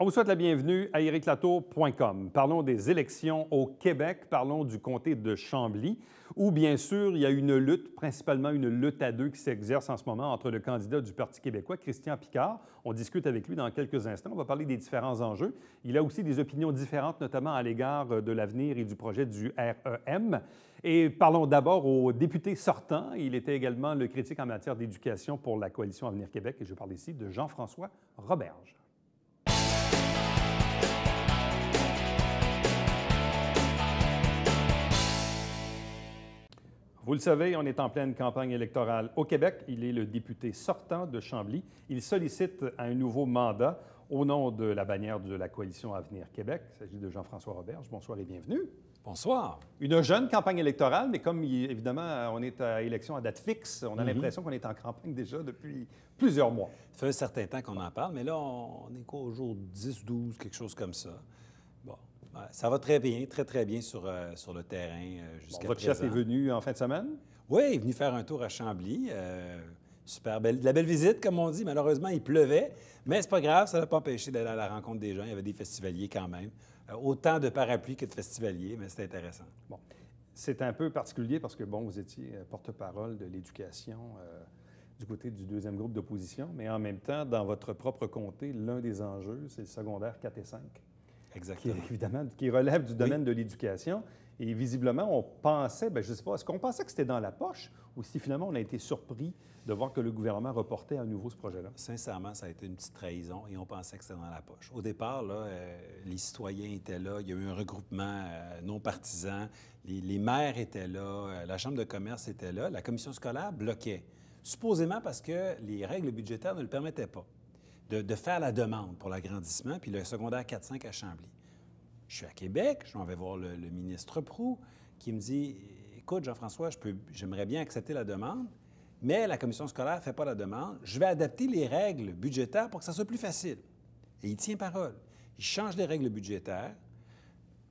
On vous souhaite la bienvenue à ériclatour.com. Parlons des élections au Québec, parlons du comté de Chambly, où bien sûr il y a une lutte, principalement une lutte à deux qui s'exerce en ce moment entre le candidat du Parti québécois, Christian Picard. On discute avec lui dans quelques instants. On va parler des différents enjeux. Il a aussi des opinions différentes, notamment à l'égard de l'avenir et du projet du REM. Et parlons d'abord au député sortant. Il était également le critique en matière d'éducation pour la Coalition Avenir Québec. Et je parle ici de Jean-François Roberge. Vous le savez, on est en pleine campagne électorale au Québec. Il est le député sortant de Chambly. Il sollicite un nouveau mandat au nom de la bannière de la Coalition Avenir Québec. Il s'agit de Jean-François Roberge. Bonsoir et bienvenue. Bonsoir. Une jeune campagne électorale, mais comme évidemment on est à élection à date fixe, on a l'impression qu'on est en campagne déjà depuis plusieurs mois. Ça fait un certain temps qu'on en parle, mais là, on est quoi au jour 10, 12, quelque chose comme ça. Bon, ça va très bien, très bien sur le terrain jusqu'à Votre présent. chef est venu en fin de semaine? Oui, il est venu faire un tour à Chambly. Super belle, de la belle visite, comme on dit. Malheureusement, il pleuvait, mais c'est pas grave, ça n'a pas empêché d'aller à la rencontre des gens. Il y avait des festivaliers quand même. Autant de parapluies que de festivaliers, mais c'était intéressant. Bon. C'est un peu particulier parce que, bon, vous étiez porte-parole de l'éducation du côté du deuxième groupe d'opposition, mais en même temps, dans votre propre comté, l'un des enjeux, c'est le secondaire 4 et 5. Exactement. Qui relève du domaine de l'éducation. Et visiblement, on pensait, bien, je ne sais pas, est-ce qu'on pensait que c'était dans la poche ou si finalement on a été surpris de voir que le gouvernement reportait à nouveau ce projet-là? Sincèrement, ça a été une petite trahison et on pensait que c'était dans la poche. Au départ, là, les citoyens étaient là, il y a eu un regroupement non partisan, les maires étaient là, la Chambre de commerce était là, la commission scolaire bloquait, supposément parce que les règles budgétaires ne le permettaient pas de faire la demande pour l'agrandissement, puis le secondaire 4-5 à Chambly. Je suis à Québec, je m'en vais voir le ministre Proulx, qui me dit « Écoute, Jean-François, j'aimerais bien accepter la demande, mais la commission scolaire ne fait pas la demande. Je vais adapter les règles budgétaires pour que ça soit plus facile. » Et il tient parole. Il change les règles budgétaires.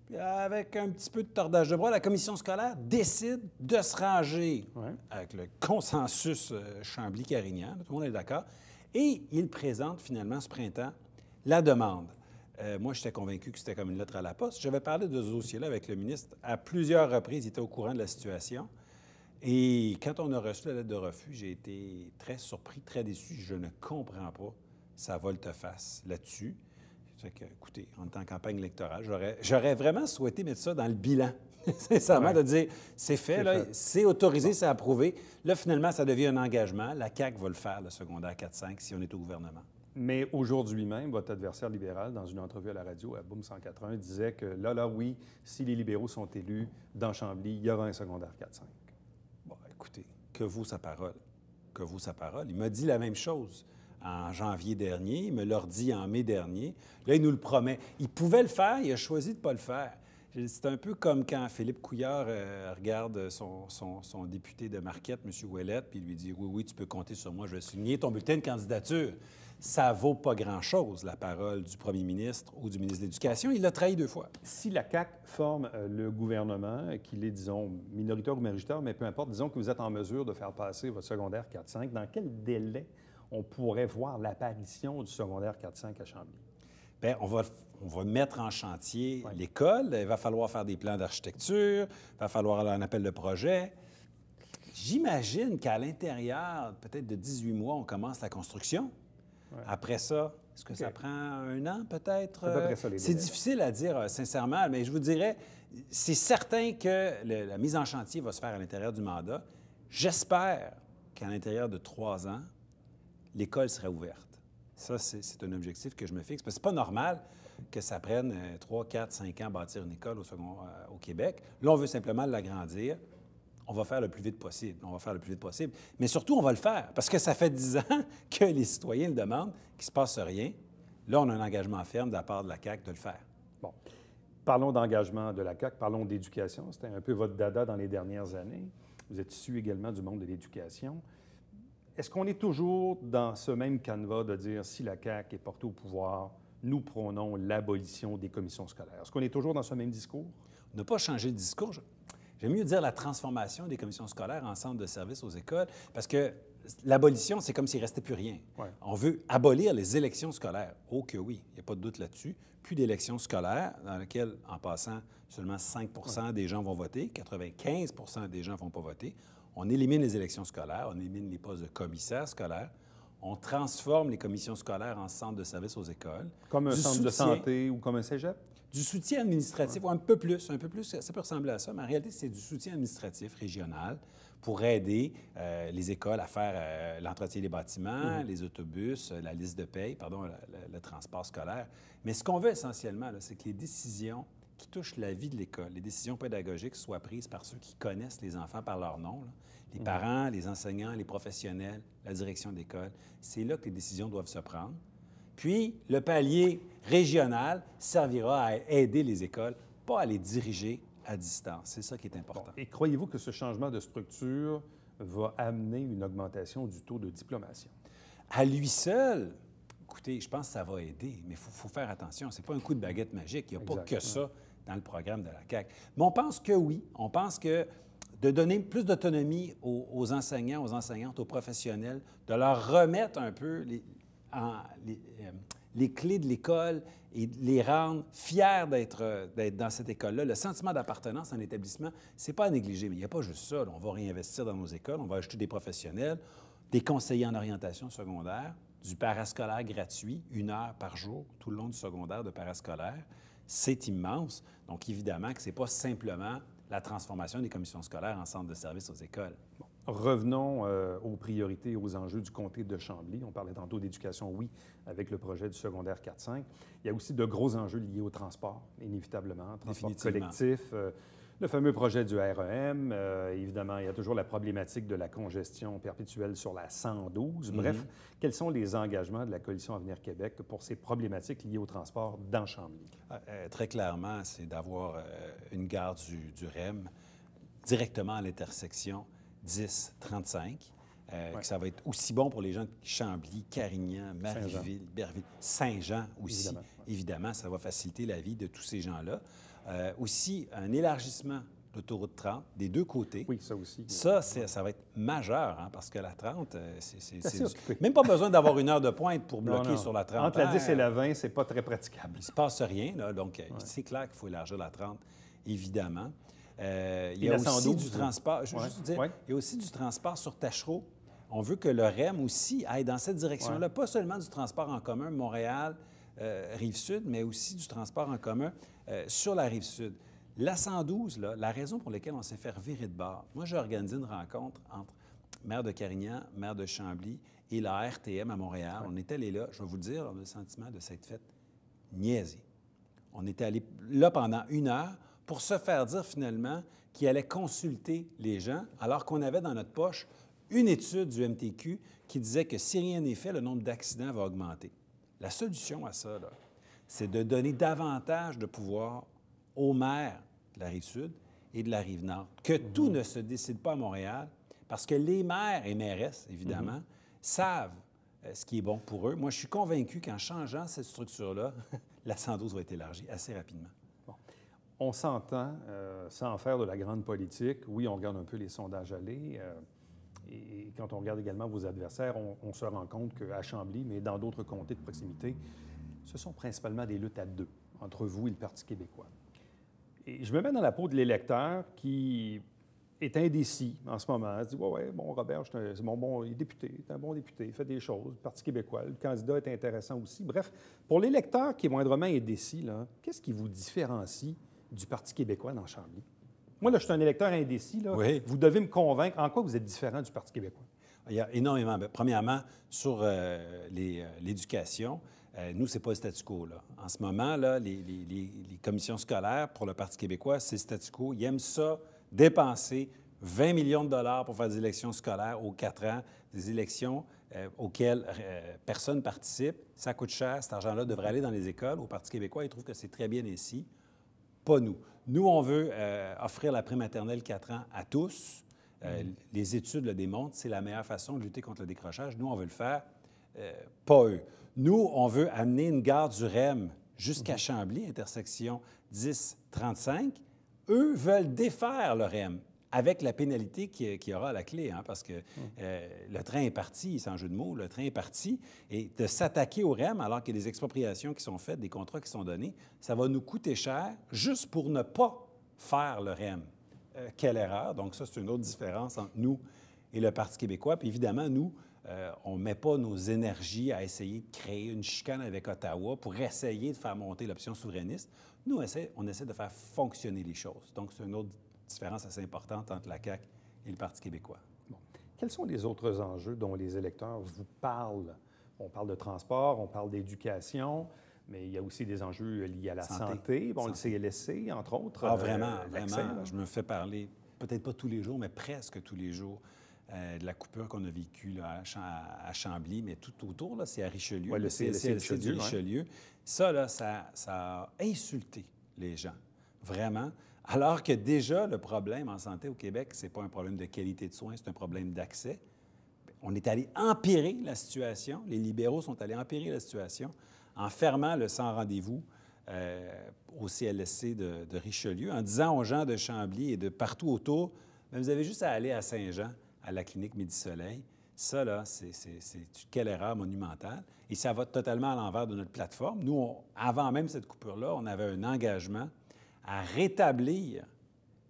Puis avec un petit peu de tordage de bras, la commission scolaire décide de se ranger avec le consensus Chambly-Carignan. Tout le monde est d'accord. Et il présente finalement ce printemps la demande. Moi, j'étais convaincu que c'était comme une lettre à la poste. J'avais parlé de ce dossier-là avec le ministre à plusieurs reprises. Il était au courant de la situation. Et quand on a reçu la lettre de refus, j'ai été très surpris, très déçu. Je ne comprends pas sa volte-face là-dessus. Fait que, écoutez, on est en campagne électorale. J'aurais vraiment souhaité mettre ça dans le bilan, sincèrement, de dire c'est fait, c'est autorisé, c'est approuvé. Là, finalement, ça devient un engagement. La CAQ va le faire, le secondaire 4-5, si on est au gouvernement. Mais aujourd'hui même, votre adversaire libéral, dans une entrevue à la radio, à Boom 180, disait que oui, si les libéraux sont élus dans Chambly, il y aura un secondaire 4-5. Bon, écoutez, que vaut sa parole? Que vaut sa parole? Il m'a dit la même chose en janvier dernier, il me l'a dit en mai dernier. Là, il nous le promet. Il pouvait le faire, il a choisi de ne pas le faire. C'est un peu comme quand Philippe Couillard regarde son député de Marquette, M. Ouellette, puis il lui dit « Oui, tu peux compter sur moi, je vais signer ton bulletin de candidature. » Ça vaut pas grand-chose, la parole du premier ministre ou du ministre de l'Éducation. Il l'a trahi 2 fois. Si la CAQ forme le gouvernement, qu'il est, disons, minoritaire ou majoritaire, mais peu importe, disons que vous êtes en mesure de faire passer votre secondaire 4-5, dans quel délai on pourrait voir l'apparition du secondaire 4-5 à Chambly? Bien, on va mettre en chantier l'école. Il va falloir faire des plans d'architecture. Il va falloir un appel de projet. J'imagine qu'à l'intérieur, peut-être de 18 mois, on commence la construction. Ouais. Après ça, est-ce que ça prend 1 an peut-être? C'est difficile à dire sincèrement, mais je vous dirais, c'est certain que la mise en chantier va se faire à l'intérieur du mandat. J'espère qu'à l'intérieur de 3 ans, l'école sera ouverte. Ça, c'est un objectif que je me fixe. Parce que c'est pas normal que ça prenne 3, 4, 5 ans à bâtir une école au Québec. Là, on veut simplement l'agrandir. On va faire le plus vite possible. On va faire le plus vite possible. Mais surtout, on va le faire parce que ça fait 10 ans que les citoyens le demandent, qu'il ne se passe rien. Là, on a un engagement ferme de la part de la CAQ de le faire. Bon. Parlons d'engagement de la CAQ, parlons d'éducation. C'était un peu votre dada dans les dernières années. Vous êtes issu également du monde de l'éducation. Est-ce qu'on est toujours dans ce même canevas de dire si la CAQ est portée au pouvoir, nous prônons l'abolition des commissions scolaires? Est-ce qu'on est toujours dans ce même discours? On n'a pas changé de discours. J'aime mieux dire la transformation des commissions scolaires en centres de services aux écoles, parce que l'abolition, c'est comme s'il ne restait plus rien. Ouais. On veut abolir les élections scolaires. Oh que oui, il n'y a pas de doute là-dessus. Plus d'élections scolaires dans lesquelles, en passant, seulement 5 des gens vont voter, 95 des gens ne vont pas voter. On élimine les élections scolaires, on élimine les postes de commissaires scolaires. On transforme les commissions scolaires en centres de services aux écoles. Comme un centre de santé ou comme un cégep? Du soutien administratif, ou un peu plus, ça peut ressembler à ça, mais en réalité, c'est du soutien administratif régional pour aider les écoles à faire l'entretien des bâtiments, les autobus, la liste de paye, le transport scolaire. Mais ce qu'on veut essentiellement, c'est que les décisions qui touchent la vie de l'école, les décisions pédagogiques soient prises par ceux qui connaissent les enfants par leur nom, là. Les parents, les enseignants, les professionnels, la direction d'école. C'est là que les décisions doivent se prendre. Puis, le palier régional servira à aider les écoles, pas à les diriger à distance. C'est ça qui est important. Bon. Et croyez-vous que ce changement de structure va amener une augmentation du taux de diplomation? À lui seul, écoutez, je pense que ça va aider, mais il faut faire attention. Ce n'est pas un coup de baguette magique. Il n'y a pas que ça dans le programme de la CAQ. Mais on pense que oui. On pense que de donner plus d'autonomie aux enseignants, aux enseignantes, aux professionnels, de leur remettre un peu les clés de l'école et de les rendre fiers d'être dans cette école-là. Le sentiment d'appartenance en établissement, c'est pas à négliger, mais il n'y a pas juste ça. Là. On va réinvestir dans nos écoles, on va ajouter des professionnels, des conseillers en orientation secondaire, du parascolaire gratuit, 1 heure par jour, tout le long du secondaire de parascolaire. C'est immense. Donc, évidemment que ce n'est pas simplement la transformation des commissions scolaires en centres de services aux écoles. Bon. Revenons aux priorités et aux enjeux du comté de Chambly. On parlait tantôt d'éducation, oui, avec le projet du secondaire 4-5. Il y a aussi de gros enjeux liés au transport, inévitablement. Transport collectif, le fameux projet du REM. Évidemment, il y a toujours la problématique de la congestion perpétuelle sur la 112. Bref, quels sont les engagements de la Coalition Avenir Québec pour ces problématiques liées au transport dans Chambly? Très clairement, c'est d'avoir une gare du REM directement à l'intersection 10-35, que ça va être aussi bon pour les gens de Chambly, Carignan, Marieville, Berville, Saint-Jean aussi. Évidemment, ça va faciliter la vie de tous ces gens-là. Aussi, un élargissement de l'autoroute 30 des deux côtés. Oui, ça aussi. Ça va être majeur, hein, parce que la 30, c'est même pas besoin d'avoir 1 heure de pointe pour bloquer sur la 30. Entre la 10 et la 20, c'est pas très praticable. Il ne se passe rien, là, donc c'est clair qu'il faut élargir la 30, évidemment. Il y a aussi du transport. Je veux juste dire, il y a aussi du transport sur Tachereau. On veut que le REM aussi aille dans cette direction-là, pas seulement du transport en commun Montréal, Rive-Sud, mais aussi du transport en commun sur la Rive-Sud. La 112, là, la raison pour laquelle on s'est fait revirer de bord, moi, j'ai organisé une rencontre entre maire de Carignan, maire de Chambly et la RTM à Montréal. On est allé là, je vais vous le dire, on a le sentiment de s'être fait niaiser. On était allé là pendant 1 heure pour se faire dire finalement qu'il allait consulter les gens, alors qu'on avait dans notre poche une étude du MTQ qui disait que si rien n'est fait, le nombre d'accidents va augmenter. La solution à ça, là, c'est de donner davantage de pouvoir aux maires de la Rive-Sud et de la Rive-Nord. Que tout ne se décide pas à Montréal, parce que les maires et mairesses, évidemment, savent ce qui est bon pour eux. Moi, je suis convaincu qu'en changeant cette structure-là, la 112 va être élargie assez rapidement. Bon. On s'entend, sans faire de la grande politique. Oui, on regarde un peu les sondages aller. Et quand on regarde également vos adversaires, on se rend compte qu'à Chambly, mais dans d'autres comtés de proximité, ce sont principalement des luttes à deux entre vous et le Parti québécois. Et je me mets dans la peau de l'électeur qui est indécis en ce moment. Il se dit, ouais, bon, Robert, c'est mon bon député, c'est un bon député, il fait des choses, le Parti québécois, le candidat est intéressant aussi. Bref, pour l'électeur qui est moindrement indécis, qu'est-ce qui vous différencie du Parti québécois dans Chambly? Moi, là, je suis un électeur indécis. Là. Oui. Vous devez me convaincre en quoi vous êtes différent du Parti québécois. Il y a énormément. Premièrement, sur l'éducation, nous, ce n'est pas le statu quo. Là. En ce moment, là, les commissions scolaires pour le Parti québécois, c'est le statu quo. Ils aiment ça, dépenser 20 millions de dollars pour faire des élections scolaires aux 4 ans, des élections auxquelles personne ne participe. Ça coûte cher. Cet argent-là devrait aller dans les écoles. Au Parti québécois, ils trouvent que c'est très bien ici. Pas nous. Nous, on veut offrir la prématernelle 4 ans à tous. Les études le démontrent, c'est la meilleure façon de lutter contre le décrochage. Nous, on veut le faire, pas eux. Nous, on veut amener une gare du REM jusqu'à Chambly, intersection 10-35, eux veulent défaire le REM avec la pénalité qu'il y aura à la clé, hein, parce que le train est parti, c'est un jeu de mots, le train est parti, et de s'attaquer au REM alors qu'il y a des expropriations qui sont faites, des contrats qui sont donnés, ça va nous coûter cher juste pour ne pas faire le REM. Quelle erreur! Donc ça, c'est une autre différence entre nous et le Parti québécois. Puis évidemment, nous, on ne met pas nos énergies à essayer de créer une chicane avec Ottawa pour essayer de faire monter l'option souverainiste. Nous, on essaie de faire fonctionner les choses. Donc, c'est une autre différence assez importante entre la CAQ et le Parti québécois. Bon. Quels sont les autres enjeux dont les électeurs vous parlent? On parle de transport, on parle d'éducation, mais il y a aussi des enjeux liés à la santé. Bon, santé. Le CLSC, entre autres. Ah, vraiment, vraiment. Je me fais parler, peut-être pas tous les jours, mais presque tous les jours, de la coupure qu'on a vécue là, à Chambly, mais tout autour, là, c'est à Richelieu, le CLSC du Richelieu. Ça, là, ça a insulté les gens, vraiment. Alors que déjà, le problème en santé au Québec, c'est pas un problème de qualité de soins, c'est un problème d'accès. On est allé empirer la situation. Les libéraux sont allés empirer la situation en fermant le sans rendez-vous au CLSC de Richelieu, en disant aux gens de Chambly et de partout autour, bien, vous avez juste à aller à Saint-Jean, à la clinique Midi-Soleil. Ça, là, c'est quelle erreur monumentale. Et ça va totalement à l'envers de notre plateforme. Nous, avant même cette coupure-là, on avait un engagement à rétablir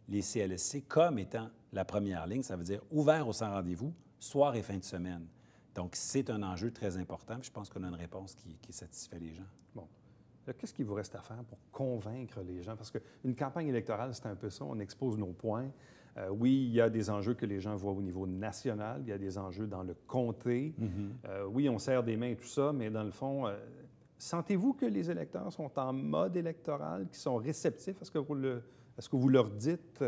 les CLSC comme étant la première ligne. Ça veut dire ouvert au sans rendez-vous, soir et fin de semaine. Donc, c'est un enjeu très important. Puis je pense qu'on a une réponse qui satisfait les gens. Bon. Qu'est-ce qu'il vous reste à faire pour convaincre les gens? Parce qu'une campagne électorale, c'est un peu ça. On expose nos points. Oui, il y a des enjeux que les gens voient au niveau national. Il y a des enjeux dans le comté. Oui, on serre des mains et tout ça, mais dans le fond, sentez-vous que les électeurs sont en mode électoral, qu'ils sont réceptifs à ce que vous leur dites?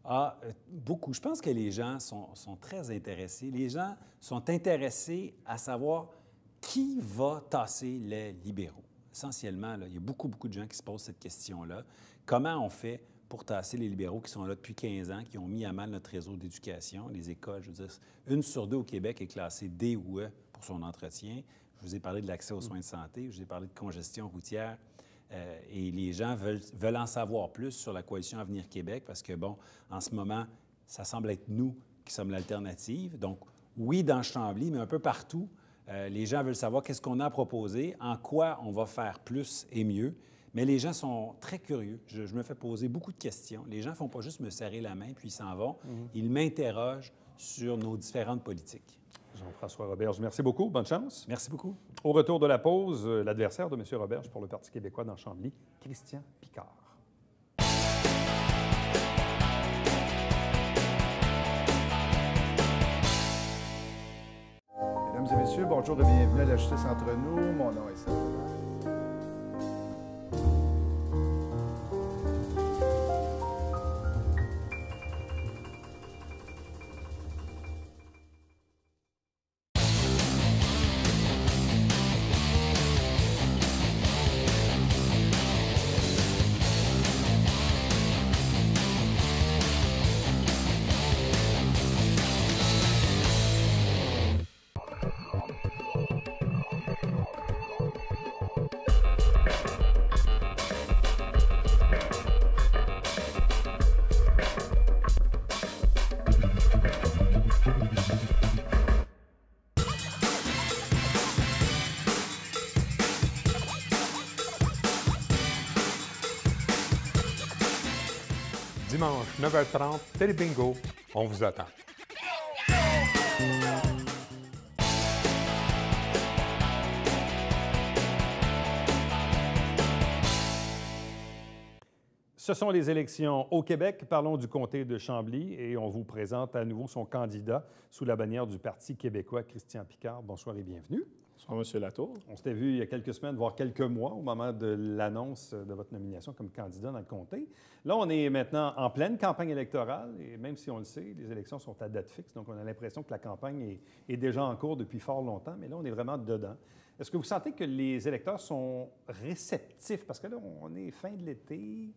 Ah, beaucoup. Je pense que les gens sont très intéressés. Les gens sont intéressés à savoir qui va tasser les libéraux. Essentiellement, là, il y a beaucoup de gens qui se posent cette question-là. Comment on fait pour tasser les libéraux qui sont là depuis 15 ans, qui ont mis à mal notre réseau d'éducation, les écoles? Je veux dire, 1 sur 2 au Québec est classée D ou E pour son entretien. Je vous ai parlé de l'accès aux soins de santé, je vous ai parlé de congestion routière. Et les gens veulent en savoir plus sur la coalition Avenir Québec parce que, bon, en ce moment, ça semble être nous qui sommes l'alternative. Donc, oui, dans Chambly, mais un peu partout, les gens veulent savoir qu'est-ce qu'on a à proposer, en quoi on va faire plus et mieux. Mais les gens sont très curieux. Je me fais poser beaucoup de questions. Les gens ne font pas juste me serrer la main puis ils s'en vont. Ils m'interrogent sur nos différentes politiques. Jean-François Roberge, merci beaucoup. Bonne chance. Merci beaucoup. Au retour de la pause, l'adversaire de M. Roberge pour le Parti québécois dans Chambly, Christian Picard. Mesdames et messieurs, bonjour et bienvenue à la Justice entre nous. Mon nom est Serge. Dimanche, 9h30, Télé Bingo, on vous attend. Ce sont les élections au Québec. Parlons du comté de Chambly et on vous présente à nouveau son candidat sous la bannière du Parti québécois, Christian Picard. Bonsoir et bienvenue. Bonsoir, M. Latour. On s'était vu il y a quelques semaines, voire quelques mois, au moment de l'annonce de votre nomination comme candidat dans le comté. Là, on est maintenant en pleine campagne électorale et même si on le sait, les élections sont à date fixe, donc on a l'impression que la campagne est déjà en cours depuis fort longtemps, mais là, on est vraiment dedans. Est-ce que vous sentez que les électeurs sont réceptifs? Parce que là, on est fin de l'été,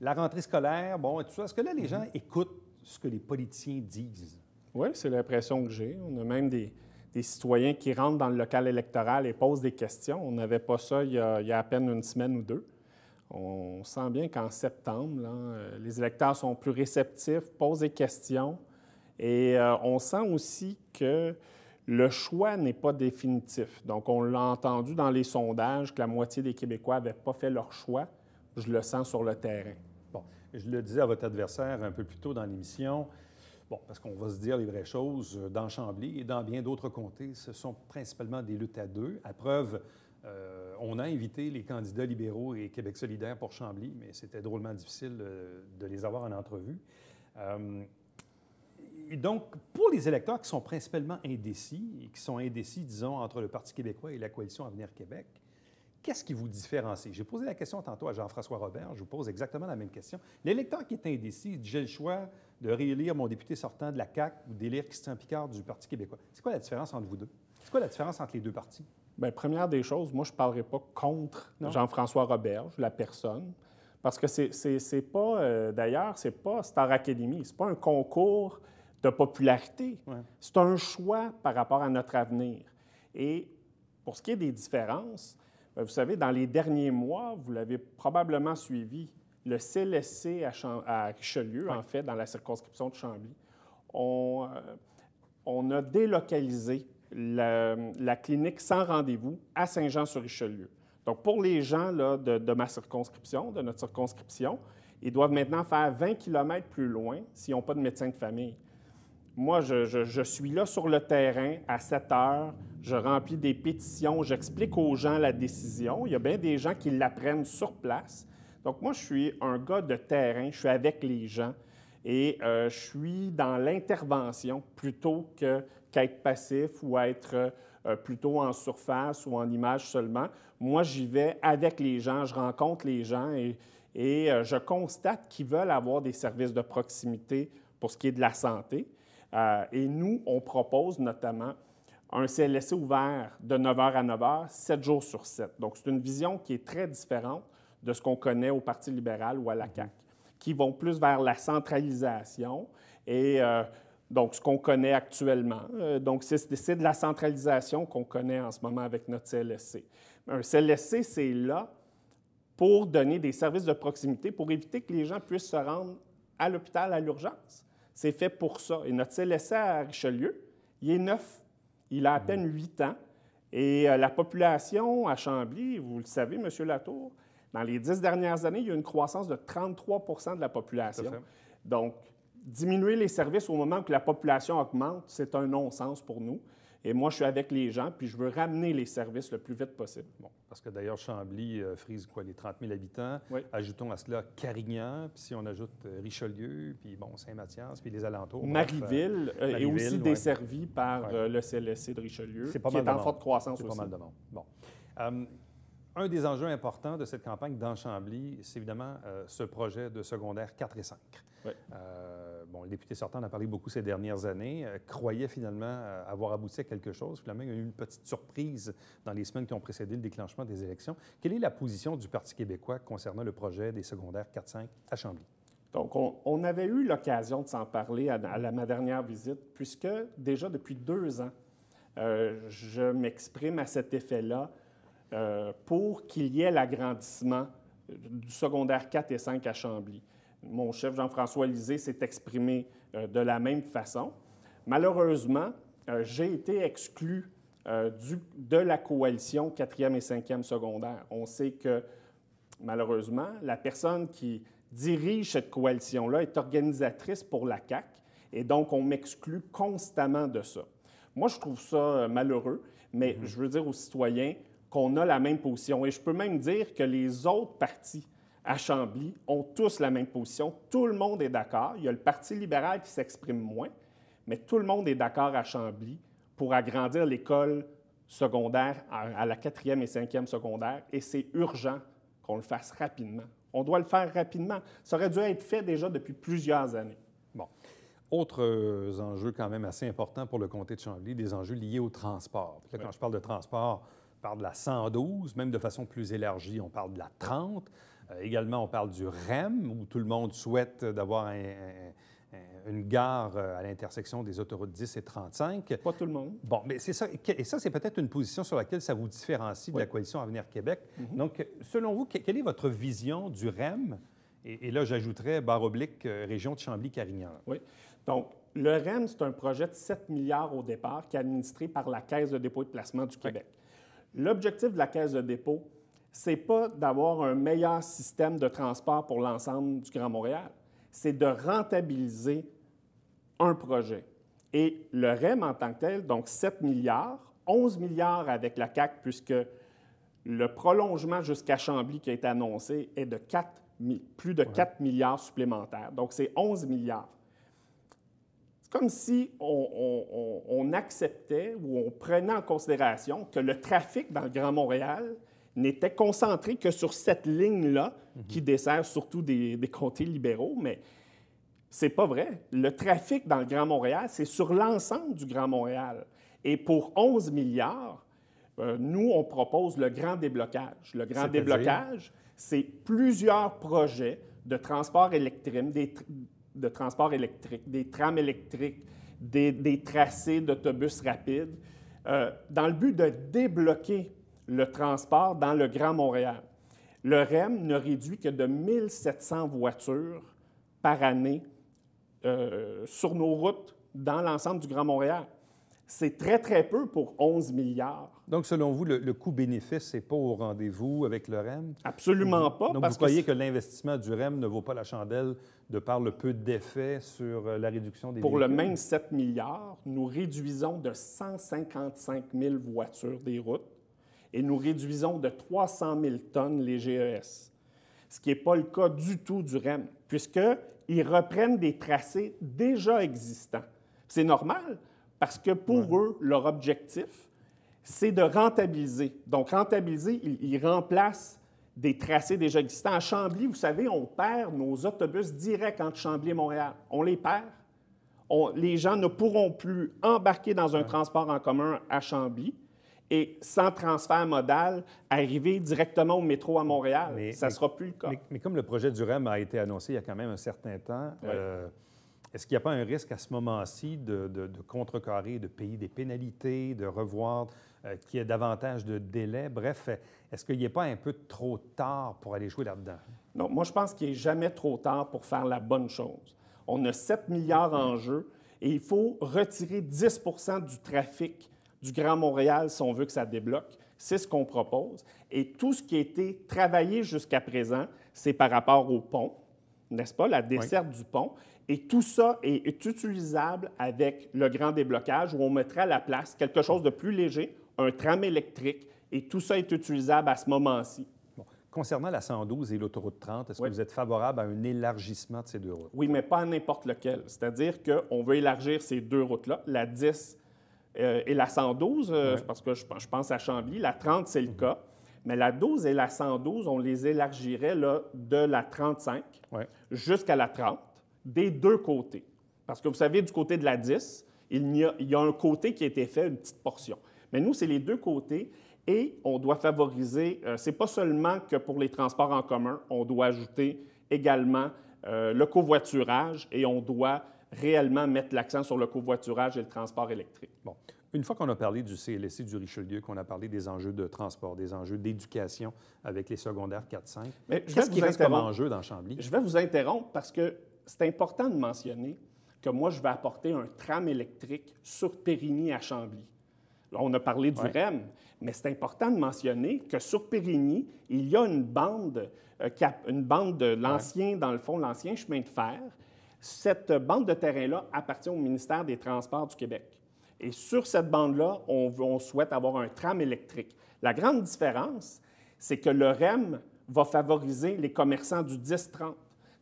la rentrée scolaire, bon, et tout ça. Est-ce que là, les gens écoutent ce que les politiciens disent? Oui, c'est l'impression que j'ai. On a même des citoyens qui rentrent dans le local électoral et posent des questions. On n'avait pas ça il y a à peine une semaine ou deux. On sent bien qu'en septembre, là, les électeurs sont plus réceptifs, posent des questions. Et on sent aussi que le choix n'est pas définitif. Donc, on l'a entendu dans les sondages que la moitié des Québécois n'avaient pas fait leur choix. Je le sens sur le terrain. Bon, je le disais à votre adversaire un peu plus tôt dans l'émission, bon, parce qu'on va se dire les vraies choses, dans Chambly et dans bien d'autres comtés, ce sont principalement des luttes à deux. À preuve, on a invité les candidats libéraux et Québec solidaire pour Chambly, mais c'était drôlement difficile de les avoir en entrevue. Et donc, pour les électeurs qui sont principalement indécis, et qui sont indécis, disons, entre le Parti québécois et la Coalition Avenir Québec, qu'est-ce qui vous différencie? J'ai posé la question tantôt à Jean-François Robert, je vous pose exactement la même question. L'électeur qui est indécis, dit « J'ai le choix de réélire mon député sortant de la CAQ ou d'élire Christian Picard du Parti québécois. » C'est quoi la différence entre vous deux? C'est quoi la différence entre les deux partis? Bien, première des choses, moi, je ne parlerai pas contre Jean-François Roberge, la personne, parce que c'est pas, d'ailleurs, c'est pas Star Academy, c'est pas un concours de popularité. Ouais. C'est un choix par rapport à notre avenir. Et pour ce qui est des différences, bien, vous savez, dans les derniers mois, vous l'avez probablement suivi, le CLSC à Richelieu, en fait, dans la circonscription de Chambly, on a délocalisé la clinique sans rendez-vous à Saint-Jean-sur-Richelieu. Donc, pour les gens là, de ma circonscription, de notre circonscription, ils doivent maintenant faire 20 km plus loin s'ils n'ont pas de médecin de famille. Moi, je suis là sur le terrain à 7 heures, je remplis des pétitions, j'explique aux gens la décision. Il y a bien des gens qui l'apprennent sur place. Donc, moi, je suis un gars de terrain, je suis avec les gens et je suis dans l'intervention plutôt qu'être passif ou être plutôt en surface ou en image seulement. Moi, j'y vais avec les gens, je rencontre les gens et je constate qu'ils veulent avoir des services de proximité pour ce qui est de la santé. Et nous, on propose notamment un CLSC ouvert de 9h à 9h, 7 jours sur 7. Donc, c'est une vision qui est très différente de ce qu'on connaît au Parti libéral ou à la CAQ, qui vont plus vers la centralisation et donc ce qu'on connaît actuellement. Donc, c'est de la centralisation qu'on connaît en ce moment avec notre CLSC. Un CLSC, c'est là pour donner des services de proximité, pour éviter que les gens puissent se rendre à l'hôpital à l'urgence. C'est fait pour ça. Et notre CLSC à Richelieu, il est neuf. Il a à peine 8 ans. Et la population à Chambly, vous le savez, M. Latour, dans les 10 dernières années, il y a eu une croissance de 33 de la population. Donc, diminuer les services au moment où la population augmente, c'est un non-sens pour nous. Et moi, je suis avec les gens, puis je veux ramener les services le plus vite possible. Bon, parce que d'ailleurs, Chambly frise quoi, les 30 000 habitants. Oui. Ajoutons à cela Carignan, puis si on ajoute Richelieu, puis bon, Saint-Mathias, puis les alentours. Marieville est aussi desservie par le CLSC de Richelieu, qui est en forte croissance aussi. C'est pas mal de monde. Bon. Un des enjeux importants de cette campagne dans Chambly, c'est évidemment ce projet de secondaire 4 et 5. Oui. Bon, le député sortant en a parlé beaucoup ces dernières années, croyait finalement avoir abouti à quelque chose. Finalement, il y a eu une petite surprise dans les semaines qui ont précédé le déclenchement des élections. Quelle est la position du Parti québécois concernant le projet des secondaires 4-5 à Chambly? Donc, on avait eu l'occasion de s'en parler à ma dernière visite, puisque déjà depuis 2 ans, je m'exprime à cet effet-là pour qu'il y ait l'agrandissement du secondaire 4 et 5 à Chambly. Mon chef Jean-François Lisée s'est exprimé de la même façon. Malheureusement, j'ai été exclu de la coalition 4e et 5e secondaire. On sait que, malheureusement, la personne qui dirige cette coalition-là est organisatrice pour la CAQ et donc on m'exclut constamment de ça. Moi, je trouve ça malheureux, mais je veux dire aux citoyens qu'on a la même position. Et je peux même dire que les autres partis à Chambly ont tous la même position. Tout le monde est d'accord. Il y a le Parti libéral qui s'exprime moins, mais tout le monde est d'accord à Chambly pour agrandir l'école secondaire à la 4e et 5e secondaire. Et c'est urgent qu'on le fasse rapidement. On doit le faire rapidement. Ça aurait dû être fait déjà depuis plusieurs années. Bon. Autres enjeux quand même assez importants pour le comté de Chambly, des enjeux liés au transport. Puis là, quand je parle de transport, on parle de la 112, même de façon plus élargie, on parle de la 30. Également, on parle du REM, où tout le monde souhaite d'avoir une gare à l'intersection des autoroutes 10 et 35. Pas tout le monde. Bon, mais c'est ça. Et ça, c'est peut-être une position sur laquelle ça vous différencie de la coalition Avenir Québec. Donc, selon vous, quelle est votre vision du REM? Et là, j'ajouterais /, région de Chambly-Carignan. Oui. Donc, le REM, c'est un projet de 7 milliards au départ qui est administré par la Caisse de dépôt et de placement du Québec. L'objectif de la Caisse de dépôt, c'est pas d'avoir un meilleur système de transport pour l'ensemble du Grand Montréal. C'est de rentabiliser un projet. Et le REM en tant que tel, donc 7 milliards, 11 milliards avec la CAQ, puisque le prolongement jusqu'à Chambly qui a été annoncé est de plus de 4 milliards supplémentaires. Donc, c'est 11 milliards. C'est comme si on acceptait ou on prenait en considération que le trafic dans le Grand Montréal n'était concentré que sur cette ligne-là, qui dessert surtout des comtés libéraux, mais c'est pas vrai. Le trafic dans le Grand Montréal, c'est sur l'ensemble du Grand Montréal. Et pour 11 milliards, nous, on propose le grand déblocage. Le grand déblocage, c'est plusieurs projets de transport électrique, des trams électriques, des tracés d'autobus rapides, dans le but de débloquer le transport dans le Grand Montréal. Le REM ne réduit que de 1700 voitures par année sur nos routes dans l'ensemble du Grand Montréal. C'est très, très peu pour 11 milliards. Donc, selon vous, le coût-bénéfice n'est pas au rendez-vous avec le REM? Absolument pas. Donc, vous croyez que l'investissement du REM ne vaut pas la chandelle de par le peu d'effet sur la réduction des Pour véhicules? le même 7 milliards, nous réduisons de 155 000 voitures des routes et nous réduisons de 300 000 tonnes les GES, ce qui n'est pas le cas du tout du REM, puisqu'ils reprennent des tracés déjà existants. C'est normal, parce que pour eux, leur objectif, c'est de rentabiliser. Donc, rentabiliser, ils remplacent des tracés déjà existants. À Chambly, vous savez, on perd nos autobus directs entre Chambly et Montréal. On les perd. Les gens ne pourront plus embarquer dans un transport en commun à Chambly et sans transfert modal, arriver directement au métro à Montréal. Ça ne sera plus le cas. Mais comme le projet du REM a été annoncé il y a quand même un certain temps, est-ce qu'il n'y a pas un risque à ce moment-ci de contrecarrer, de payer des pénalités, de revoir qu'il y ait davantage de délais? Bref, est-ce qu'il n'y a pas un peu trop tard pour aller jouer là-dedans? Non, moi, je pense qu'il n'est jamais trop tard pour faire la bonne chose. On a 7 milliards en jeu et il faut retirer 10 du trafic du Grand Montréal si on veut que ça débloque. C'est ce qu'on propose. Et tout ce qui a été travaillé jusqu'à présent, c'est par rapport au pont, n'est-ce pas, la desserte du pont. Et tout ça est utilisable avec le grand déblocage où on mettrait à la place quelque chose de plus léger, un tram électrique, et tout ça est utilisable à ce moment-ci. Bon. Concernant la 112 et l'autoroute 30, est-ce que vous êtes favorable à un élargissement de ces deux routes? Oui, mais pas à n'importe lequel. C'est-à-dire qu'on veut élargir ces deux routes-là, la 10 et la 112, parce que je pense à Chambly. La 30, c'est le cas. Mais la 12 et la 112, on les élargirait là, de la 35 jusqu'à la 30, des deux côtés. Parce que vous savez, du côté de la 10, il y a un côté qui a été fait, une petite portion. Mais nous, c'est les deux côtés et on doit favoriser, c'est pas seulement que pour les transports en commun, on doit ajouter également le covoiturage et on doit réellement mettre l'accent sur le covoiturage et le transport électrique. Bon. Une fois qu'on a parlé du CLSC du Richelieu, qu'on a parlé des enjeux de transport, des enjeux d'éducation avec les secondaires 4-5, qu'est-ce qui reste comme enjeu dans Chambly? Je vais vous interrompre parce que c'est important de mentionner que moi, je vais apporter un tram électrique sur Périgny à Chambly. Là, on a parlé du REM, mais c'est important de mentionner que sur Périgny, il y a une bande de l'ancien, dans le fond, l'ancien chemin de fer. Cette bande de terrain-là appartient au ministère des Transports du Québec. Et sur cette bande-là, on souhaite avoir un tram électrique. La grande différence, c'est que le REM va favoriser les commerçants du 10-30,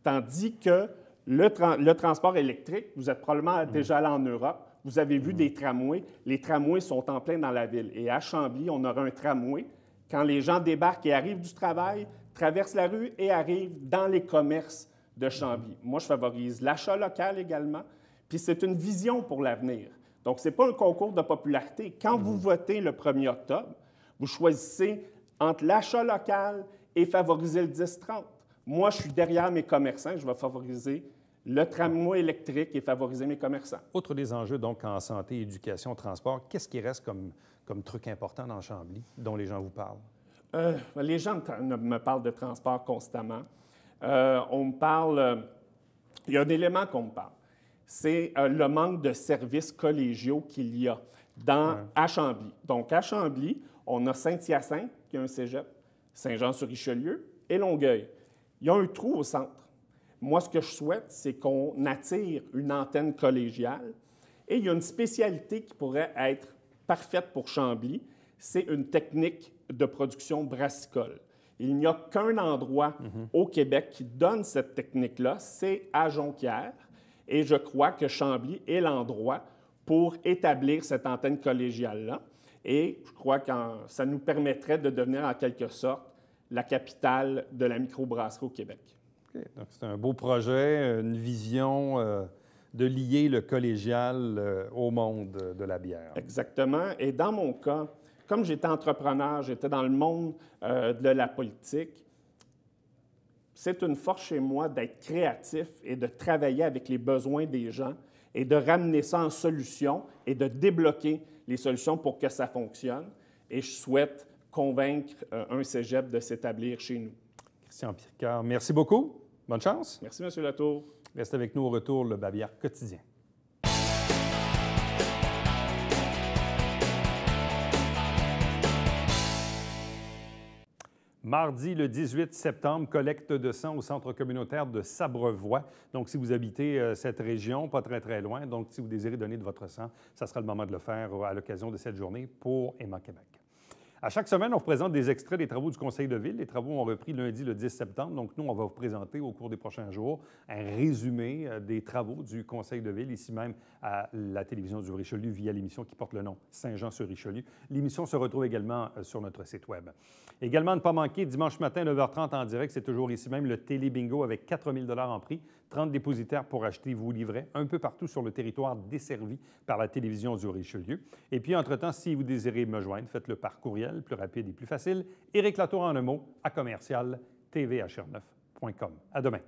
tandis que le transport électrique, vous êtes probablement déjà allé en Europe, vous avez vu des tramways. Les tramways sont en plein dans la ville. Et à Chambly, on aura un tramway. Quand les gens débarquent et arrivent du travail, traversent la rue et arrivent dans les commerces de Chambly. Moi, je favorise l'achat local également. Puis c'est une vision pour l'avenir. Donc, ce n'est pas un concours de popularité. Quand vous votez le 1er octobre, vous choisissez entre l'achat local et favoriser le 10-30. Moi, je suis derrière mes commerçants et je vais favoriser le tramway électrique et favoriser mes commerçants. Outre des enjeux donc en santé, éducation, transport, qu'est-ce qui reste comme truc important dans Chambly dont les gens vous parlent? Les gens me parlent de transport constamment. On me parle... il y a un élément qu'on me parle. C'est le manque de services collégiaux qu'il y a à Chambly. Donc, à Chambly, on a Saint-Hyacinthe, qui a un cégep, Saint-Jean-sur-Richelieu et Longueuil. Il y a un trou au centre. Moi, ce que je souhaite, c'est qu'on attire une antenne collégiale. Et il y a une spécialité qui pourrait être parfaite pour Chambly, c'est une technique de production brassicole. Il n'y a qu'un endroit au Québec qui donne cette technique-là, c'est à Jonquière. Et je crois que Chambly est l'endroit pour établir cette antenne collégiale-là. Et je crois que ça nous permettrait de devenir en quelque sorte la capitale de la microbrasserie au Québec. Okay. Donc, c'est un beau projet, une vision de lier le collégial au monde de la bière. Exactement. Et dans mon cas, comme j'étais entrepreneur, j'étais dans le monde de la politique, c'est une force chez moi d'être créatif et de travailler avec les besoins des gens et de ramener ça en solution et de débloquer les solutions pour que ça fonctionne. Et je souhaite convaincre un cégep de s'établir chez nous. Christian Picard, merci beaucoup. Bonne chance. Merci, M. Latour. Reste avec nous au retour, le Babière quotidien. Mardi, le 18 septembre, collecte de sang au centre communautaire de Sabrevois. Donc, si vous habitez cette région, pas très, très loin, donc si vous désirez donner de votre sang, ça sera le moment de le faire à l'occasion de cette journée pour Aimant Québec. À chaque semaine, on vous présente des extraits des travaux du Conseil de ville. Les travaux ont repris lundi, le 10 septembre. Donc, nous, on va vous présenter au cours des prochains jours un résumé des travaux du Conseil de ville, ici même à la télévision du Richelieu, via l'émission qui porte le nom Saint-Jean-sur-Richelieu. L'émission se retrouve également sur notre site Web. Également, ne pas manquer, dimanche matin, 9h30 en direct, c'est toujours ici même le Télé-Bingo avec 4 000 $ en prix, 30 dépositaires pour acheter vos livrets un peu partout sur le territoire desservi par la télévision du Richelieu. Et puis, entre-temps, si vous désirez me joindre, faites-le par courriel, plus rapide et plus facile. Éric Latour en un mot, à commercial tvhr9.com. À demain.